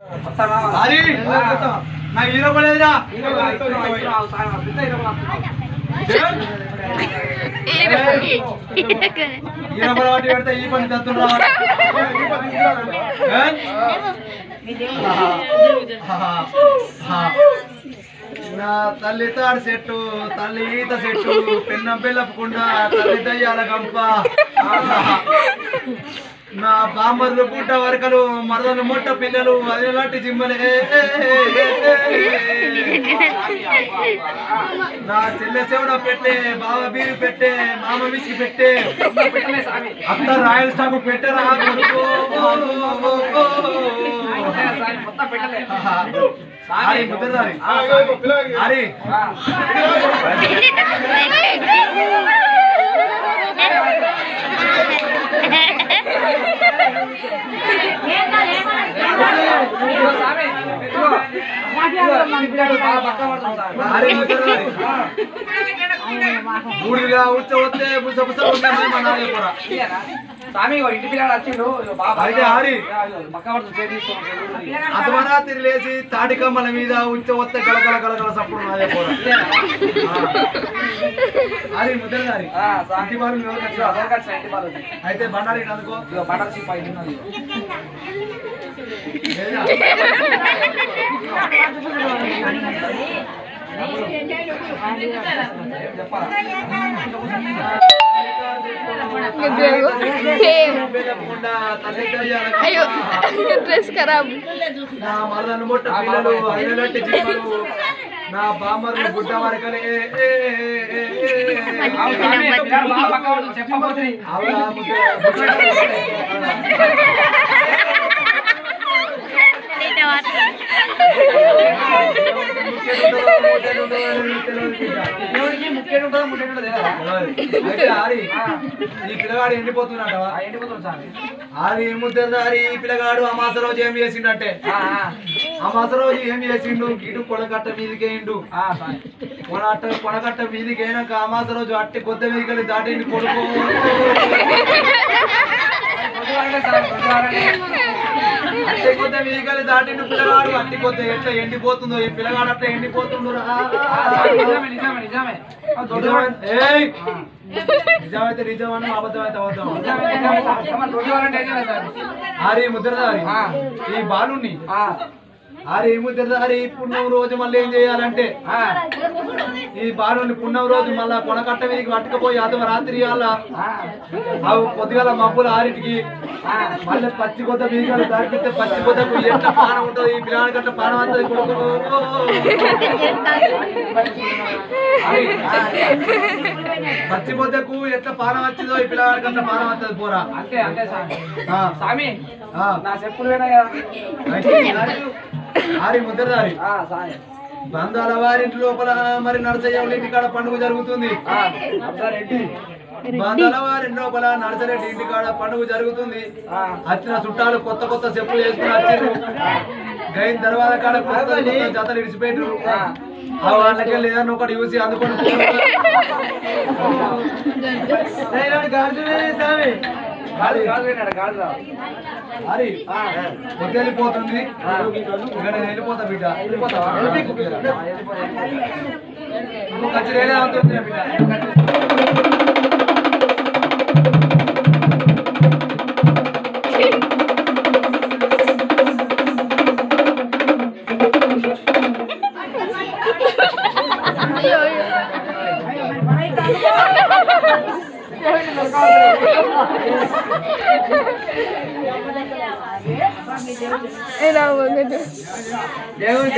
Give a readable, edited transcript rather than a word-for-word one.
అది నాకు hero పడేదిరా hero పడబట్టి పెడితే ఈ పని తత్తురా నా తల్లి తాడు చెట్టు తల్లి ఈత చెట్టు పెన్నం పిల్లపకుండా తల్లి దయ్యాల గంప నా బామ్మర్లు పుట్ట వరకలు మరదలు మొట్ట పిల్లలు అదేలాంటి జిమ్మలే నా చెల్లె సేవడ పెట్టే బావ బీరు పెట్టే మామ మిసి పెట్టే అత్త రాయల్ స్టాక్ పెట్టరా అరే ముద్దదారి అరే ఊడిగా ఉచ్చ వస్తే పుస పుస స్వామి ఇంటి పిల్లలు వచ్చిండు అయితే ఆరి అర్ధరాత్రి లేచి తాటికమ్మల మీద ఉచ్చ వస్తే గలగల గలగల సప్పుడు నాదే కూడా అది ముద్దగారి ఇంటి బాలు అయితే బండారి అందుకో బండారు సిపాయి డ్రెస్ ఖరాబ్ నా మరదను మొట్ట పిల్లలు అయ్యలట్టి జిమ్మలు నా బామ్మర్లు గుడ్డ వరకలే ఈ పిల్లగాడు ఎండిపోతున్నాడు అది ఏముద్దారి ఈ పిల్లగాడు అమాస రోజు ఏం చేసిండంటే అమాస రోజు ఏం చేసిండు గిడు కొడకట్ట మీదికి వేయిండు కొడకట్ట మీదికి అయినాక అమాస రోజు అట్టి కొద్ద మీదికి దాటి కొడుకో అట్టి కొద్ద మీదికి దాటిండు పిల్లగాడు అట్టి కొద్ద ఎట్లా ఎండిపోతుందో ఈ పిల్లగాడు అట్లా ఎండిపోతుండు నిజమైతే నిజం అని అబద్ధం అయితే అబద్ధం అరే ముద్రదారి ఈ బాలుని అరే ముద్రదారి పుణ్యం రోజు మళ్ళీ ఏం చేయాలంటే ఈ బాలుని పుణ్యం రోజు మళ్ళా కొనకట్ట మీదకి పట్టుకుపోయి అదవ రాత్రి వాళ్ళ అవి పొద్దుగల మబ్బుల ఆరింటికి మళ్ళీ పచ్చి కొద్ద మీదకి దాటితే పచ్చి కొద్దకు ఎంత పానం ఉంటుంది ఈ పిల్లగాడి గట్ట పానం అంతది కొడుకు పచ్చి పొద్దకు ఎట్లా పానం వచ్చిందో ఈ పిల్లగాడి గట్ట పానం వస్తుంది పోరా స్వామి నా చెప్పులు ఆరి ముద్రదారి బంధాల వారింటి లోపల మరి నరసయ్య ఇంటికాడ పండుగ జరుగుతుంది బంధాల వారింటి లోపల నరసరెడ్డి ఇంటికాడ పండుగ జరుగుతుంది వచ్చిన చుట్టాలు కొత్త కొత్త చెప్పులు వేసుకుని వచ్చారు గైన తర్వాత కాడ కొత్త జతలు ఇడిచిపెట్టారు ఆ వాళ్ళకి లేదని ఒకటి చూసి అందుకొని వెళ్ళిపోతుంది నేను వెళ్ళిపోతా బిడ్డ ఖచ్చితంగా అవుతుంది బిడ్డ దేవుడు